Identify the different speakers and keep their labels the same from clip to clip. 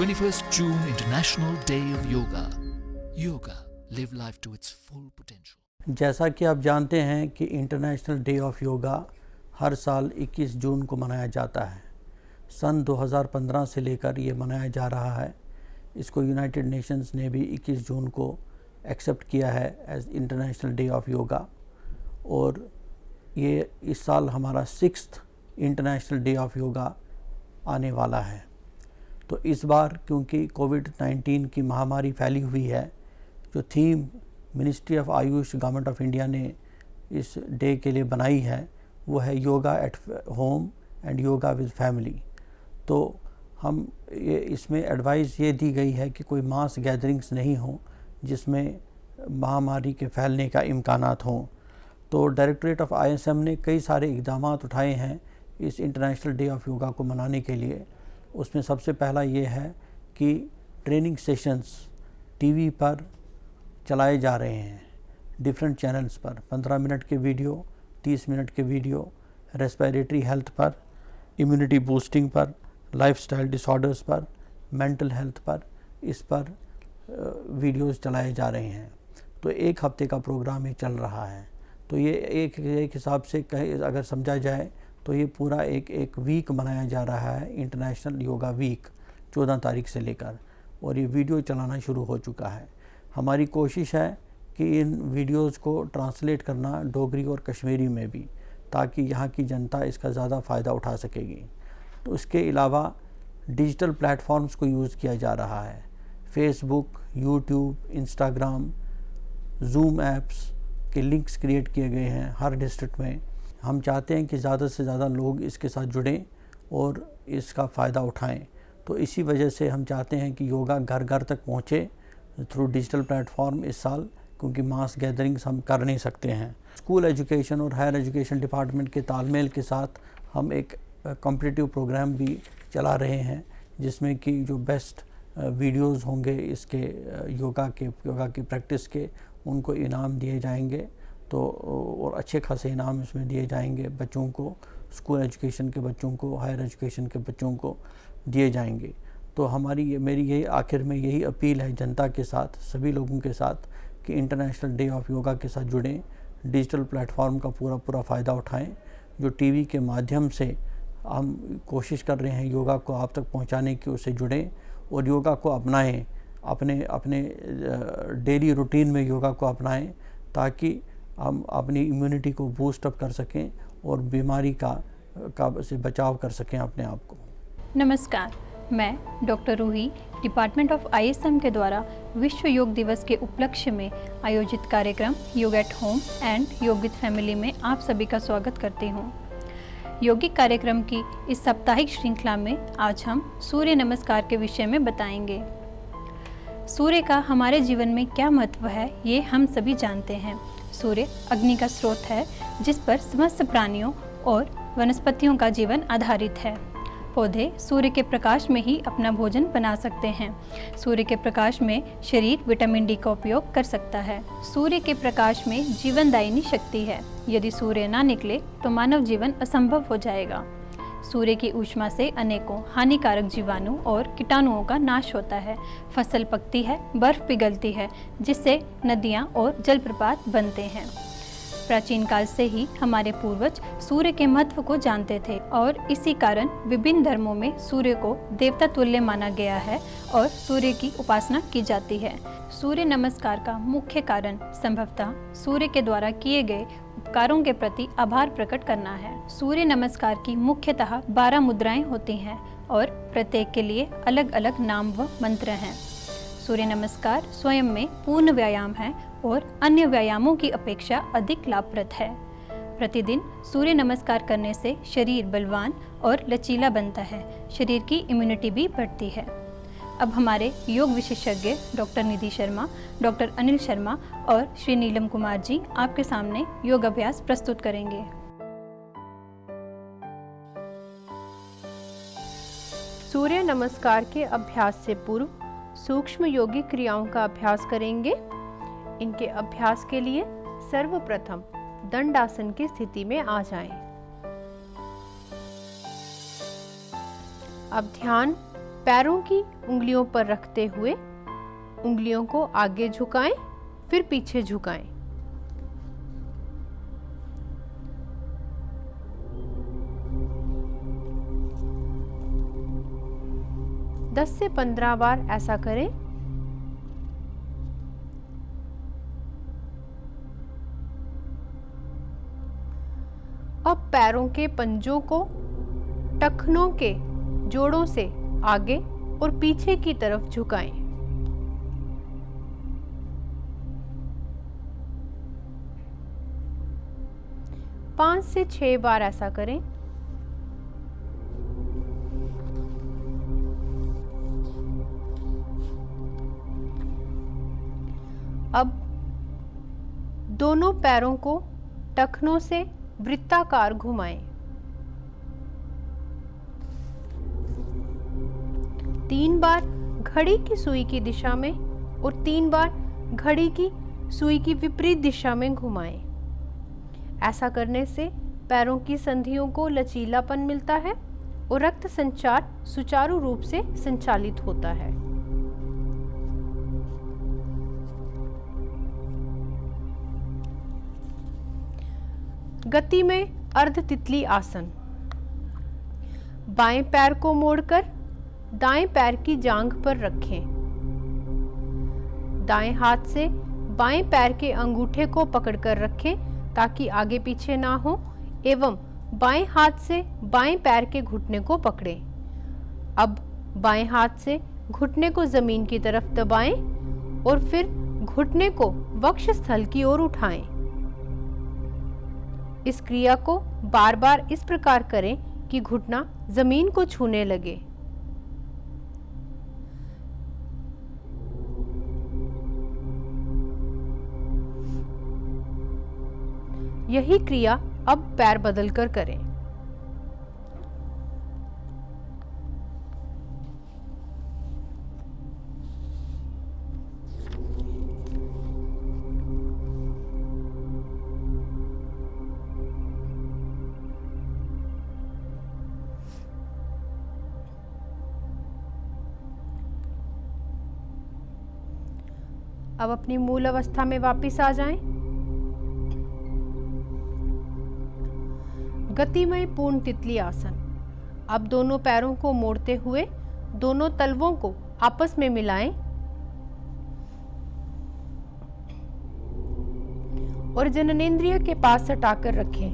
Speaker 1: 21st June International Day of Yoga. Yoga, live life to its full potential.
Speaker 2: जैसा कि आप जानते हैं कि इंटरनेशनल डे ऑफ योगा हर साल 21 जून को मनाया जाता है। सन 2015 से लेकर ये मनाया जा रहा है। इसको यूनाइटेड नेशंस ने भी 21 जून को एक्सेप्ट किया है as International Day of Yoga, और ये इस साल हमारा 6th international Day of yoga आने वाला है। तो इस बार क्योंकि कोविड-19 की महामारी फैली हुई है, जो theme ministry of Ayush government of India ने इस डे के लिए बनाई है वो है yoga at home and yoga with family. तो हम ये इसमें एडवाइस ये दी गई है कि कोई मास गैदरिंग्स नहीं हो जिसमें महामारी के फैलने का इम्कानात हों। तो डायरेक्टरेट ऑफ ISM ने कई सारे इक़दाम उठाए हैं इस इंटरनेशनल डे ऑफ योगा को मनाने के लिए। उसमें सबसे पहला ये है कि ट्रेनिंग सेशंस टीवी पर चलाए जा रहे हैं, डिफरेंट चैनल्स पर 15 मिनट के वीडियो, 30 मिनट के वीडियो, रेस्पिरेटरी हेल्थ पर, इम्यूनिटी बूस्टिंग पर, लाइफस्टाइल डिसऑर्डर्स पर, मेंटल हेल्थ पर, इस पर वीडियोस चलाए जा रहे हैं। तो एक हफ्ते का प्रोग्राम ये चल रहा है। तो ये एक हिसाब से अगर समझा जाए तो ये पूरा एक वीक मनाया जा रहा है, इंटरनेशनल योगा वीक 14 तारीख से लेकर, और ये वीडियो चलाना शुरू हो चुका है। हमारी कोशिश है कि इन वीडियोस को ट्रांसलेट करना डोगरी और कश्मीरी में भी, ताकि यहाँ की जनता इसका ज़्यादा फ़ायदा उठा सकेगी। तो इसके अलावा डिजिटल प्लेटफॉर्म्स को यूज़ किया जा रहा है। Facebook, YouTube, Instagram, zoom apps के लिंक्स क्रिएट किए गए हैं हर डिस्ट्रिक्ट में। हम चाहते हैं कि ज़्यादा से ज़्यादा लोग इसके साथ जुड़ें और इसका फ़ायदा उठाएं। तो इसी वजह से हम चाहते हैं कि योगा घर घर तक पहुँचे थ्रू डिजिटल प्लेटफॉर्म इस साल, क्योंकि मास गैदरिंग्स हम कर नहीं सकते हैं। स्कूल एजुकेशन और हायर एजुकेशन डिपार्टमेंट के तालमेल के साथ हम एक कॉम्पिटिटिव प्रोग्राम भी चला रहे हैं, जिसमें कि जो बेस्ट वीडियोस होंगे इसके योगा की प्रैक्टिस के, उनको इनाम दिए जाएंगे। तो और अच्छे खासे इनाम इसमें दिए जाएंगे बच्चों को, स्कूल एजुकेशन के बच्चों को, हायर एजुकेशन के बच्चों को दिए जाएंगे। तो मेरी यही आखिर में यही अपील है जनता के साथ, सभी लोगों के साथ, कि इंटरनेशनल डे ऑफ योगा के साथ जुड़ें, डिजिटल प्लेटफॉर्म का पूरा फ़ायदा उठाएं। जो टीवी के माध्यम से हम कोशिश कर रहे हैं योगा को आप तक पहुंचाने की, उससे जुड़ें और योगा को अपनाएं, अपने डेली रूटीन में योगा को अपनाएं, ताकि हम अपनी इम्यूनिटी को बूस्ट अप कर सकें और बीमारी से बचाव कर सकें अपने आप को।
Speaker 3: नमस्कार, मैं doctor Ruhi department of ISM के द्वारा विश्व योग दिवस के उपलक्ष्य में आयोजित कार्यक्रम योग एट होम एंड योग विद फैमिली में आप सभी का स्वागत करती हूँ। योगिक कार्यक्रम की इस साप्ताहिक श्रृंखला में आज हम सूर्य नमस्कार के विषय में बताएंगे। सूर्य का हमारे जीवन में क्या महत्व है ये हम सभी जानते हैं। सूर्य अग्नि का स्रोत है जिस पर समस्त प्राणियों और वनस्पतियों का जीवन आधारित है। पौधे सूर्य के प्रकाश में ही अपना भोजन बना सकते हैं। सूर्य के प्रकाश में शरीर विटामिन डी का उपयोग कर सकता है। सूर्य के प्रकाश में जीवनदायिनी शक्ति है। यदि सूर्य ना निकले तो मानव जीवन असंभव हो जाएगा। सूर्य की ऊष्मा से अनेकों हानिकारक जीवाणु और कीटाणुओं का नाश होता है। फसल पकती है, बर्फ पिघलती है, जिससे नदियाँ और जलप्रपात बनते हैं। प्राचीन काल से ही हमारे पूर्वज सूर्य के महत्व को जानते थे और इसी कारण विभिन्न धर्मों में सूर्य को देवता तुल्य माना गया है और सूर्य की उपासना की जाती है। सूर्य नमस्कार का मुख्य कारण संभवतः सूर्य के द्वारा किए गए उपकारों के प्रति आभार प्रकट करना है। सूर्य नमस्कार की मुख्यतः 12 मुद्राएं होती हैं और प्रत्येक के लिए अलग अलग नाम व मंत्र हैं। सूर्य नमस्कार स्वयं में पूर्ण व्यायाम है और अन्य व्यायामों की अपेक्षा अधिक लाभप्रद है। प्रतिदिन सूर्य नमस्कार करने से शरीर बलवान और लचीला बनता है। शरीर की इम्यूनिटी भी बढ़ती है। अब हमारे योग विशेषज्ञ डॉक्टर निधि शर्मा, डॉक्टर अनिल शर्मा और श्री नीलम कुमार जी आपके सामने योग अभ्यास प्रस्तुत करेंगे।
Speaker 4: सूर्य नमस्कार के अभ्यास से पूर्व सूक्ष्म योगिक क्रियाओं का अभ्यास करेंगे। इनके अभ्यास के लिए सर्वप्रथम दंडासन की स्थिति में आ जाएं। अब ध्यान पैरों की उंगलियों पर रखते हुए उंगलियों को आगे झुकाएं, फिर पीछे झुकाएं। दस से 15 बार ऐसा करें। अब पैरों के पंजों को टखनों के जोड़ों से आगे और पीछे की तरफ झुकाएं। पाँच से 6 बार ऐसा करें। अब दोनों पैरों को टखनों से वृत्ताकार घुमाएं। 3 बार घड़ी की सुई की दिशा में और 3 बार घड़ी की सुई की विपरीत दिशा में घुमाएं। ऐसा करने से पैरों की संधियों को लचीलापन मिलता है और रक्त संचार सुचारू रूप से संचालित होता है। गति में अर्ध तितली आसन। बाएं पैर को मोड़कर दाएं पैर की जांघ पर रखें। दाएं हाथ से बाएं पैर के अंगूठे को पकड़कर रखें ताकि आगे पीछे ना हो, एवं बाएं हाथ से बाएं पैर के घुटने को पकड़ें। अब बाएं हाथ से घुटने को जमीन की तरफ दबाएं और फिर घुटने को वक्षस्थल की ओर उठाएं। इस क्रिया को बार बार इस प्रकार करें कि घुटना जमीन को छूने लगे। यही क्रिया अब पैर बदलकर करें। अब अपनी मूल अवस्था में वापस आ जाएं। गतिमय पूर्ण तितली आसन। अब दोनों पैरों को मोड़ते हुए दोनों तलवों को आपस में मिलाएं और जननेंद्रिय के पास सटाकर रखें।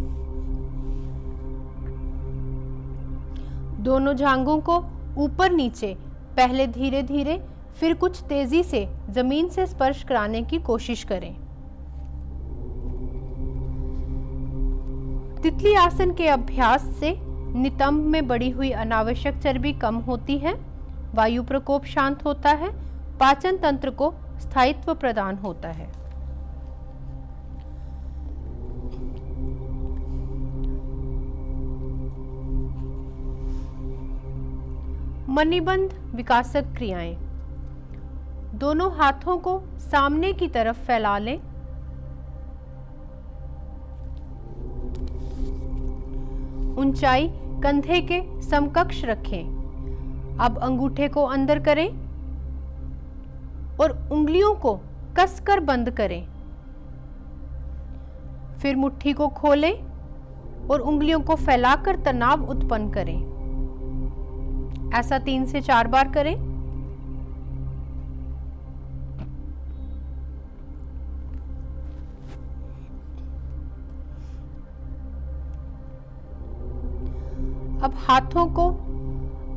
Speaker 4: दोनों जांघों को ऊपर नीचे पहले धीरे धीरे फिर कुछ तेजी से जमीन से स्पर्श कराने की कोशिश करें। तितली आसन के अभ्यास से नितंब में बढ़ी हुई अनावश्यक चर्बी कम होती है, वायु प्रकोप शांत होता है, पाचन तंत्र को स्थायित्व प्रदान होता है। मणिबंध विकासक क्रियाएं। दोनों हाथों को सामने की तरफ फैला लें। ऊंचाई कंधे के समकक्ष रखें। अब अंगूठे को अंदर करें और उंगलियों को कसकर बंद करें। फिर मुट्ठी को खोलें और उंगलियों को फैलाकर तनाव उत्पन्न करें। ऐसा 3 से 4 बार करें। अब हाथों को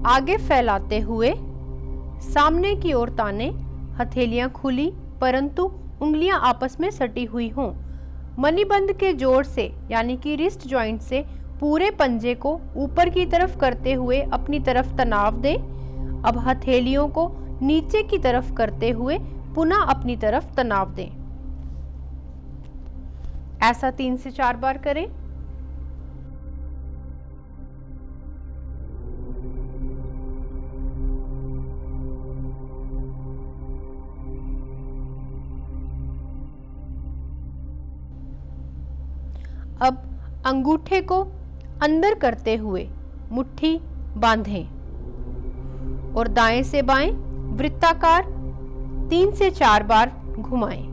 Speaker 4: आगे फैलाते हुए सामने की ओर ताने, हथेलियां खुली परंतु उंगलियां आपस में सटी हुई हों। मणिबंध के जोड़ से यानी कि रिस्ट जॉइंट से पूरे पंजे को ऊपर की तरफ करते हुए अपनी तरफ तनाव दें। अब हथेलियों को नीचे की तरफ करते हुए पुनः अपनी तरफ तनाव दें। ऐसा 3 से 4 बार करें। अब अंगूठे को अंदर करते हुए मुट्ठी बांधें। और दाएं से बाएं वृत्ताकार 3 से 4 बार घुमाएं।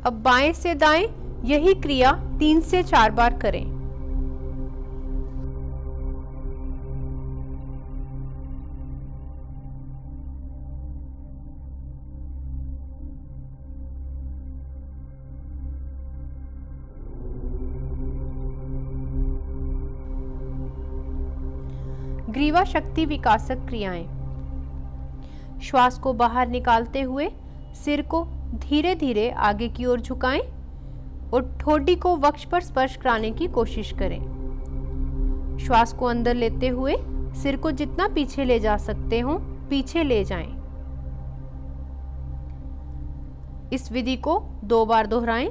Speaker 4: अब बाएं से दाएं यही क्रिया 3 से 4 बार करें। ग्रीवा शक्ति विकासक क्रियाएं। श्वास को बाहर निकालते हुए सिर को धीरे धीरे आगे की ओर झुकाएं और ठोडी को वक्ष पर स्पर्श कराने की कोशिश करें। श्वास को अंदर लेते हुए सिर को जितना पीछे ले जा सकते हो पीछे ले जाएं। इस विधि को 2 बार दोहराएं।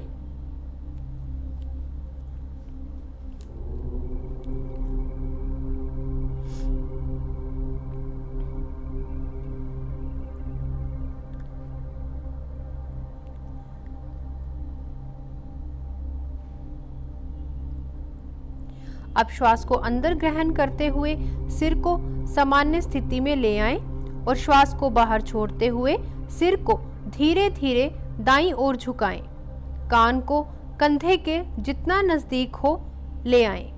Speaker 4: अब श्वास को अंदर ग्रहण करते हुए सिर को सामान्य स्थिति में ले आएं और श्वास को बाहर छोड़ते हुए सिर को धीरे धीरे दाईं ओर झुकाएं। कान को कंधे के जितना नजदीक हो ले आएं।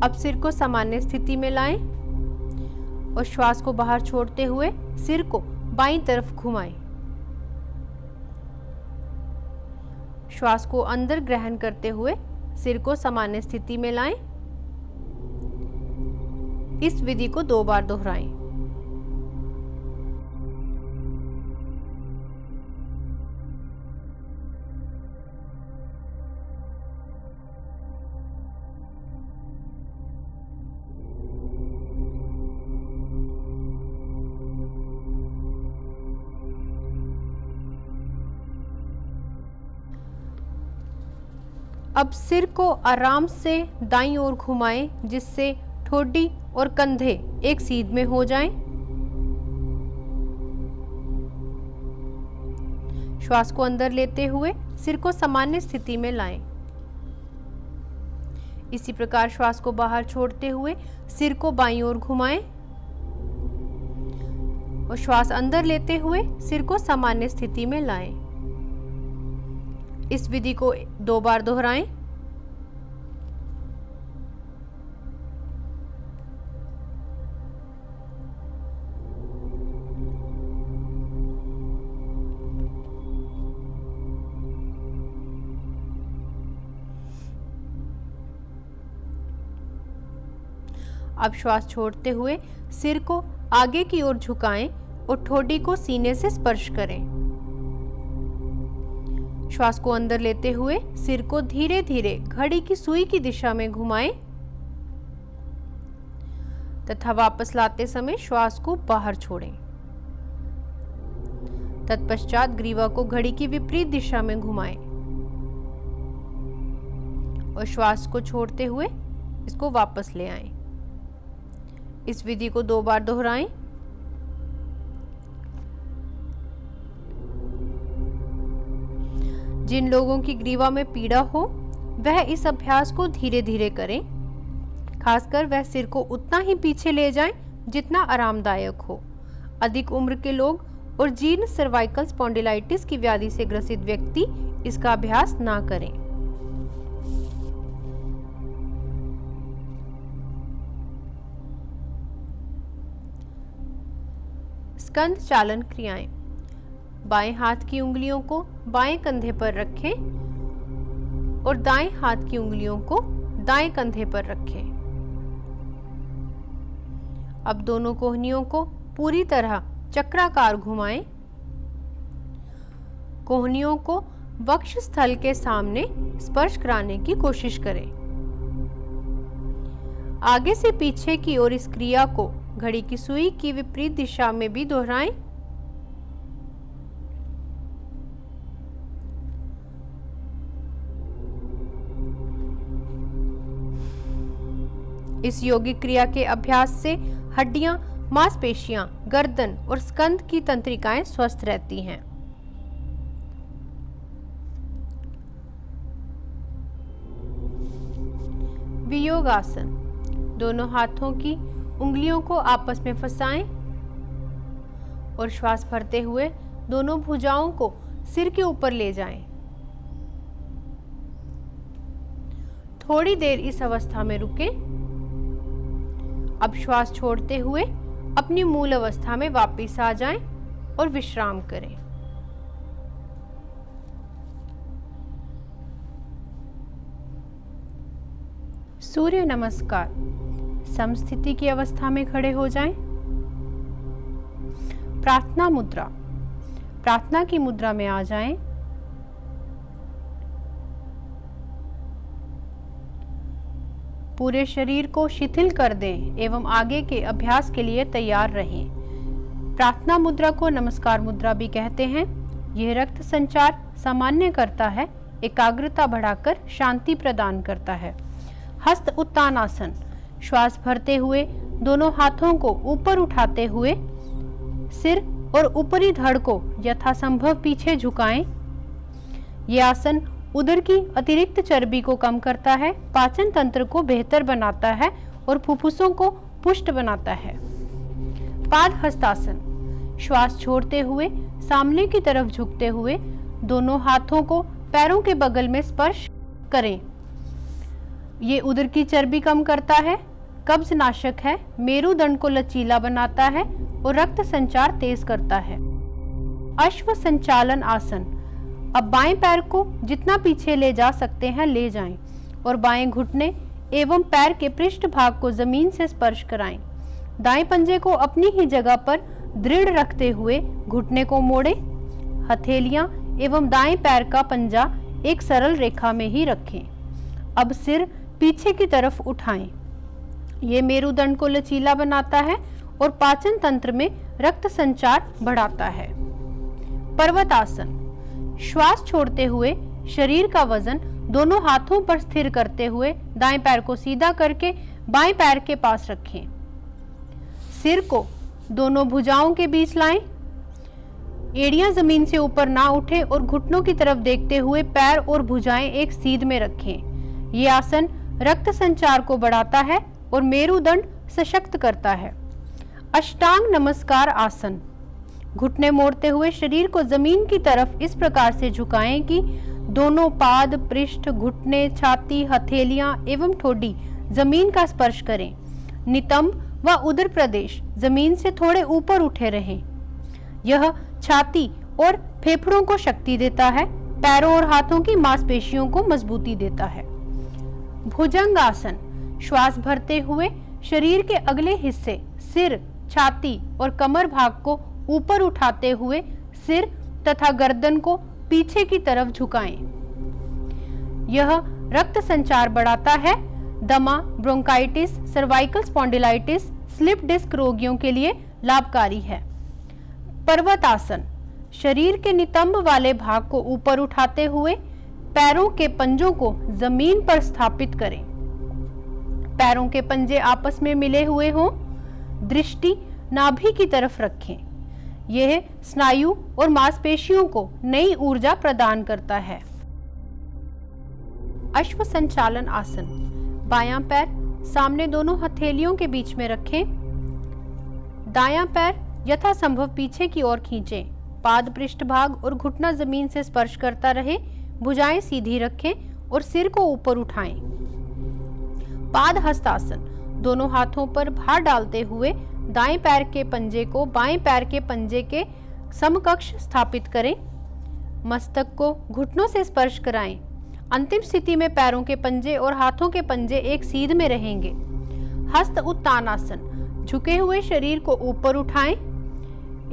Speaker 4: अब सिर को सामान्य स्थिति में लाएं और श्वास को बाहर छोड़ते हुए सिर को बाईं तरफ घुमाएं। श्वास को अंदर ग्रहण करते हुए सिर को सामान्य स्थिति में लाएं। इस विधि को 2 बार दोहराएं। अब सिर को आराम से दाईं ओर घुमाएं जिससे ठोडी और कंधे एक सीध में हो जाएं। श्वास को अंदर लेते हुए सिर को सामान्य स्थिति में लाएं। इसी प्रकार श्वास को बाहर छोड़ते हुए सिर को बाईं ओर घुमाएं और श्वास अंदर लेते हुए सिर को सामान्य स्थिति में लाएं। इस विधि को 2 बार दोहराएं। अब श्वास छोड़ते हुए सिर को आगे की ओर झुकाएं और ठोडी को सीने से स्पर्श करें। श्वास को अंदर लेते हुए सिर को धीरे धीरे घड़ी की सुई की दिशा में घुमाएं तथा वापस लाते समय श्वास को बाहर छोड़ें। तत्पश्चात ग्रीवा को घड़ी की विपरीत दिशा में घुमाएं और श्वास को छोड़ते हुए इसको वापस ले आएं। इस विधि को 2 बार दोहराएं। जिन लोगों की ग्रीवा में पीड़ा हो वह इस अभ्यास को धीरे धीरे करें। खासकर वह सिर को उतना ही पीछे ले जाएं जितना आरामदायक हो। अधिक उम्र के लोग और जीर्ण सर्वाइकल स्पॉन्डिलाइटिस की व्याधि से ग्रसित व्यक्ति इसका अभ्यास ना करें। स्कंद चालन क्रियाएं। बाएं हाथ की उंगलियों को बाएं कंधे पर रखें और दाएं हाथ की उंगलियों को दाएं कंधे पर रखें। अब दोनों कोहनियों को पूरी तरह चक्राकार घुमाएं। कोहनियों को वक्ष स्थल के सामने स्पर्श कराने की कोशिश करें। आगे से पीछे की ओर इस क्रिया को घड़ी की सुई की विपरीत दिशा में भी दोहराएं। इस योगिक क्रिया के अभ्यास से हड्डियां, मांसपेशियां, गर्दन और स्कंध की तंत्रिकाएं स्वस्थ रहती हैं। योगासन। दोनों हाथों की उंगलियों को आपस में फंसाएं और श्वास भरते हुए दोनों भुजाओं को सिर के ऊपर ले जाएं। थोड़ी देर इस अवस्था में रुकें। अब श्वास छोड़ते हुए अपनी मूल अवस्था में वापस आ जाएं और विश्राम करें। सूर्य नमस्कार। समस्थिति की अवस्था में खड़े हो जाएं। प्रार्थना मुद्रा। प्रार्थना की मुद्रा में आ जाएं। पूरे शरीर को शिथिल कर दें एवं आगे के अभ्यास के लिए तैयार रहें। प्रार्थना मुद्रा को नमस्कार मुद्रा भी कहते हैं। यह रक्त संचार सामान्य करता है, एकाग्रता बढ़ाकर शांति प्रदान करता है। हस्त उत्तानासन। श्वास भरते हुए दोनों हाथों को ऊपर उठाते हुए सिर और ऊपरी धड़ को यथासंभव पीछे झुकाएं। यह आसन उदर की अतिरिक्त चर्बी को कम करता है, पाचन तंत्र को बेहतर बनाता है और फुफ्फुसों को पुष्ट बनाता है। पाद हस्तासन। श्वास छोड़ते हुए सामने की तरफ झुकते हुए दोनों हाथों को पैरों के बगल में स्पर्श करें। ये उदर की चर्बी कम करता है, कब्ज नाशक है, मेरुदंड को लचीला बनाता है और रक्त संचार तेज करता है। अश्व संचालन आसन। अब बाएं पैर को जितना पीछे ले जा सकते हैं ले जाएं और बाएं घुटने एवं पैर के पृष्ठ भाग को जमीन से स्पर्श कराएं। दाएं पंजे को अपनी ही जगह पर दृढ़ रखते हुए घुटने को मोड़ें। हथेलियां एवं दाएं पैर का पंजा एक सरल रेखा में ही रखें। अब सिर पीछे की तरफ उठाएं। ये मेरुदंड को लचीला बनाता है और पाचन तंत्र में रक्त संचार बढ़ाता है। पर्वतासन। श्वास छोड़ते हुए शरीर का वजन दोनों हाथों पर स्थिर करते हुए दाएं पैर को सीधा करके बाएं पैर के पास रखें। सिर को दोनों भुजाओं के बीच लाएं। एड़ियां जमीन से ऊपर ना उठे और घुटनों की तरफ देखते हुए पैर और भुजाएं एक सीध में रखें। ये आसन रक्त संचार को बढ़ाता है और मेरुदंड सशक्त करता है। अष्टांग नमस्कार आसन। घुटने मोड़ते हुए शरीर को जमीन की तरफ इस प्रकार से झुकाएं कि दोनों पाद, पृष्ठ, घुटने, छाती, हथेलियां एवं ठोडी जमीन का स्पर्श करें। नितंब व उदर प्रदेश जमीन से थोड़े ऊपर उठे रहें। यह छाती और फेफड़ों को शक्ति देता है, पैरों और हाथों की मांसपेशियों को मजबूती देता है। भुजंग आसन। श्वास भरते हुए शरीर के अगले हिस्से सिर, छाती और कमर भाग को ऊपर उठाते हुए सिर तथा गर्दन को पीछे की तरफ झुकाएं। यह रक्त संचार बढ़ाता है। दमा, bronchitis, cervical spondylitis, slip disc रोगियों के लिए लाभकारी है। पर्वतासन। शरीर के नितंब वाले भाग को ऊपर उठाते हुए पैरों के पंजों को जमीन पर स्थापित करें। पैरों के पंजे आपस में मिले हुए हों। दृष्टि नाभि की तरफ रखें। यह स्नायु और मांसपेशियों को नई ऊर्जा प्रदान करता है। अश्व संचालन आसन। बायां पैर सामने दोनों हथेलियों के बीच में रखें। दायां पैर यथासंभव पीछे की ओर खींचें। पाद, पृष्ठ भाग और घुटना जमीन से स्पर्श करता रहे। भुजाएं सीधी रखें और सिर को ऊपर उठाएं। पाद हस्तासन। दोनों हाथों पर भार डालते हुए दाएं पैर के पंजे को बाएं पैर के पंजे के समकक्ष स्थापित करें। मस्तक को घुटनों से स्पर्श कराएं। अंतिम स्थिति में पैरों के पंजे और हाथों के पंजे एक सीध में रहेंगे। हस्त उत्तानासन। झुके हुए शरीर को ऊपर उठाएं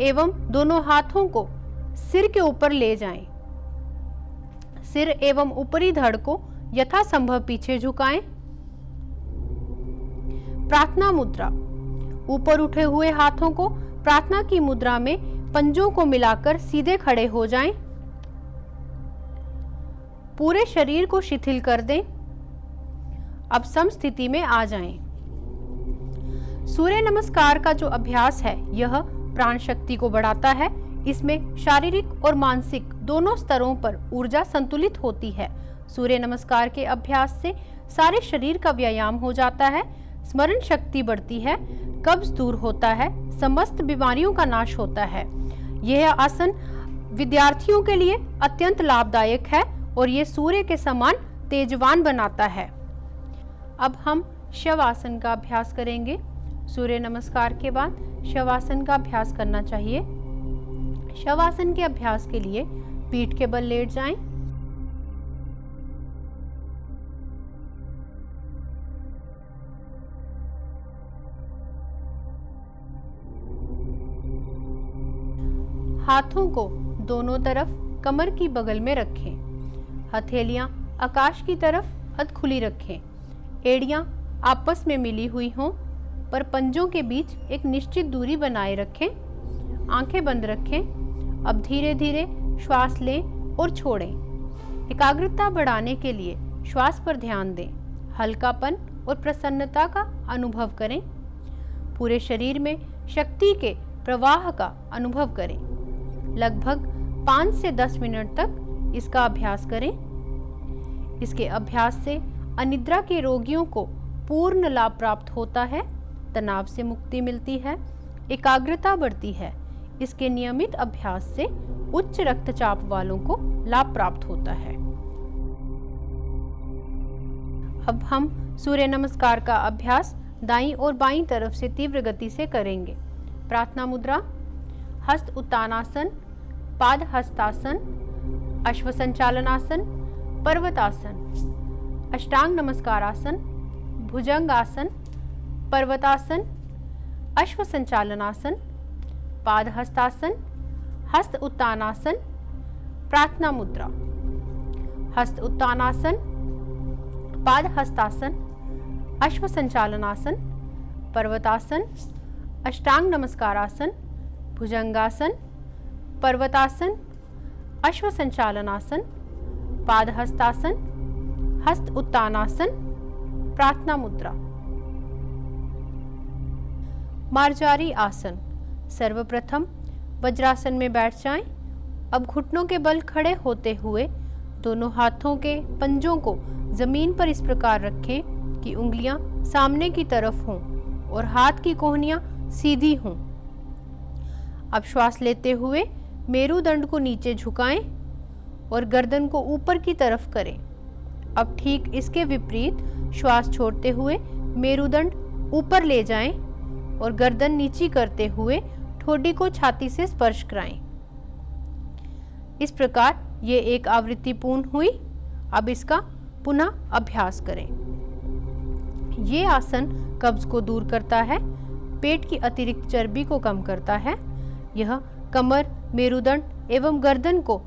Speaker 4: एवं दोनों हाथों को सिर के ऊपर ले जाएं। सिर एवं ऊपरी धड़ को यथासंभव पीछे झुकाएं। प्रार्थना मुद्रा। ऊपर उठे हुए हाथों को प्रार्थना की मुद्रा में पंजों को मिलाकर सीधे खड़े हो जाएं। पूरे शरीर को शिथिल कर दें। अब समस्थिति में आ जाएं। सूर्य नमस्कार का जो अभ्यास है यह प्राण शक्ति को बढ़ाता है। इसमें शारीरिक और मानसिक दोनों स्तरों पर ऊर्जा संतुलित होती है। सूर्य नमस्कार के अभ्यास से सारे शरीर का व्यायाम हो जाता है, स्मरण शक्ति बढ़ती है, कब्ज दूर होता है, समस्त बीमारियों का नाश होता है। यह आसन विद्यार्थियों के लिए अत्यंत लाभदायक है और ये सूर्य के समान तेजवान बनाता है। अब हम शवासन का अभ्यास करेंगे। सूर्य नमस्कार के बाद शवासन का अभ्यास करना चाहिए। शवासन के अभ्यास के लिए पीठ के बल लेट जाएं। हाथों को दोनों तरफ कमर की बगल में रखें। हथेलियां आकाश की तरफ अध खुली रखें। एड़ियां आपस में मिली हुई हों, पर पंजों के बीच एक निश्चित दूरी बनाए रखें। आंखें बंद रखें। अब धीरे धीरे श्वास लें और छोड़ें। एकाग्रता बढ़ाने के लिए श्वास पर ध्यान दें। हल्कापन और प्रसन्नता का अनुभव करें। पूरे शरीर में शक्ति के प्रवाह का अनुभव करें। लगभग 5 से 10 मिनट तक इसका अभ्यास करें। इसके अभ्यास से अनिद्रा के रोगियों को पूर्ण लाभ प्राप्त होता है, तनाव से मुक्ति मिलती है, एकाग्रता बढ़ती है। इसके नियमित अभ्यास से उच्च रक्तचाप वालों को लाभ प्राप्त होता है। अब हम सूर्य नमस्कार का अभ्यास दाईं और बाईं तरफ से तीव्र गति से करेंगे। प्रार्थना मुद्रा, हस्त उत्तानासन, पाद हस्तासन, अश्व संचालनासन, पर्वतासन, अष्टांग नमस्कारासन, भुजंगासन, पर्वतासन, अश्व संचालनासन, पाद हस्तासन, हस्त उत्तानासन, प्रार्थना मुद्रा। हस्त उत्तानासन, पाद हस्तासन, अश्व संचालनासन, पर्वतासन, अष्टांग नमस्कारासन, भुजंगासन, पर्वतासन, अश्व संचालनासन, पाद हस्तासन, हस्त उत्तानासन, प्रार्थना मुद्रा। मार्जारी आसन। सर्वप्रथम वज्रासन में बैठ जाएं। अब घुटनों के बल खड़े होते हुए दोनों हाथों के पंजों को जमीन पर इस प्रकार रखें कि उंगलियां सामने की तरफ हों और हाथ की कोहनियां सीधी हों। अब श्वास लेते हुए मेरुदंड को नीचे झुकाएं और गर्दन को ऊपर की तरफ करें। अब ठीक इसके विपरीत श्वास छोड़ते हुए मेरुदंड ऊपर ले जाएं और गर्दन नीची करते हुए ठोडी को छाती से स्पर्श कराएं। इस प्रकार ये एक आवृत्ति पूर्ण हुई। अब इसका पुनः अभ्यास करें। ये आसन कब्ज को दूर करता है, पेट की अतिरिक्त चर्बी को कम करता है। यह कमर, मेरुदंड एवं गर्दन को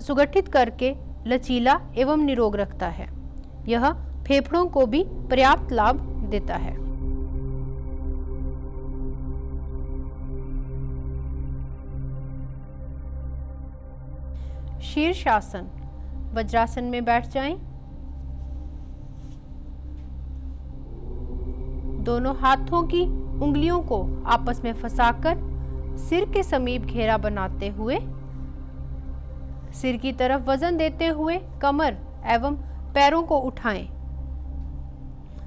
Speaker 4: सुगठित करके लचीला एवं निरोग रखता है। यह फेफड़ों को भी पर्याप्त लाभ देता है। शीर्षासन। वज्रासन में बैठ जाएं। दोनों हाथों की उंगलियों को आपस में फंसाकर सिर के समीप घेरा बनाते हुए सिर की तरफ वजन देते हुए कमर एवं पैरों को उठाएं।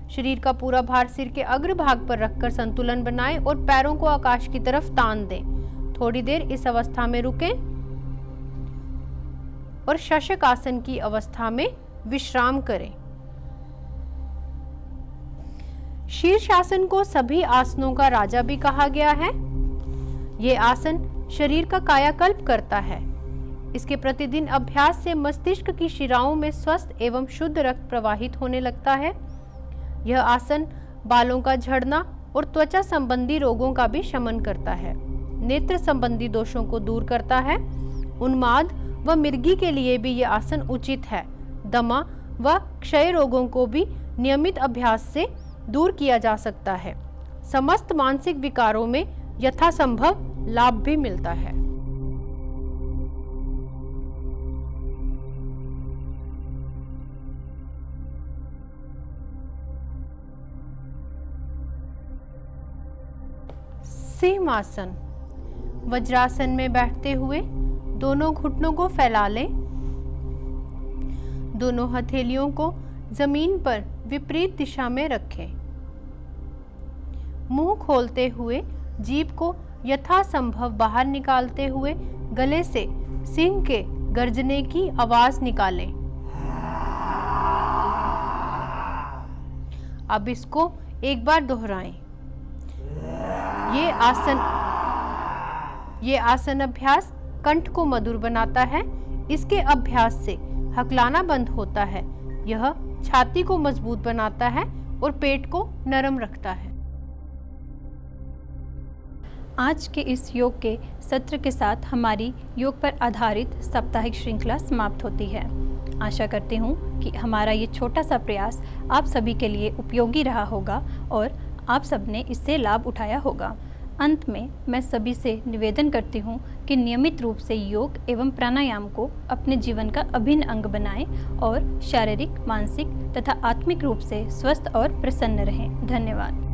Speaker 4: शरीर का पूरा भार सिर के अग्रभाग पर रखकर संतुलन बनाएं और पैरों को आकाश की तरफ तान दें। थोड़ी देर इस अवस्था में रुकें और शशक आसन की अवस्था में विश्राम करें। शीर्षासन को सभी आसनों का राजा भी कहा गया है। यह आसन शरीर का कायाकल्प करता है। इसके प्रतिदिन अभ्यास से मस्तिष्क की शिराओं में स्वस्थ एवं शुद्ध रक्त प्रवाहित होने लगता है। यह आसन बालों का झड़ना और त्वचा संबंधी रोगों का भी शमन करता है। नेत्र संबंधी दोषों को दूर करता है। उन्माद व मिर्गी के लिए भी यह आसन उचित है। दमा व क्षय रोगों को भी नियमित अभ्यास से दूर किया जा सकता है। समस्त मानसिक विकारों में यथासंभव लाभ भी मिलता है। सिंहासन। वज्रासन में बैठते हुए दोनों घुटनों को फैला लें। दोनों हथेलियों को जमीन पर विपरीत दिशा में रखें। मुंह खोलते हुए जीभ को यथासंभव बाहर निकालते हुए गले से सिंह के गर्जने की आवाज निकालें। अब इसको एक बार दोहराएं। ये आसन अभ्यास कंठ को मधुर बनाता है। इसके अभ्यास से हकलाना बंद होता है। यह छाती को मजबूत बनाता है और पेट को नरम रखता है।
Speaker 3: आज के इस योग के सत्र के साथ हमारी योग पर आधारित साप्ताहिक श्रृंखला समाप्त होती है। आशा करती हूँ कि हमारा ये छोटा सा प्रयास आप सभी के लिए उपयोगी रहा होगा और आप सबने इससे लाभ उठाया होगा। अंत में मैं सभी से निवेदन करती हूँ कि नियमित रूप से योग एवं प्राणायाम को अपने जीवन का अभिन्न अंग बनाएं और शारीरिक, मानसिक तथा आत्मिक रूप से स्वस्थ और प्रसन्न रहें। धन्यवाद।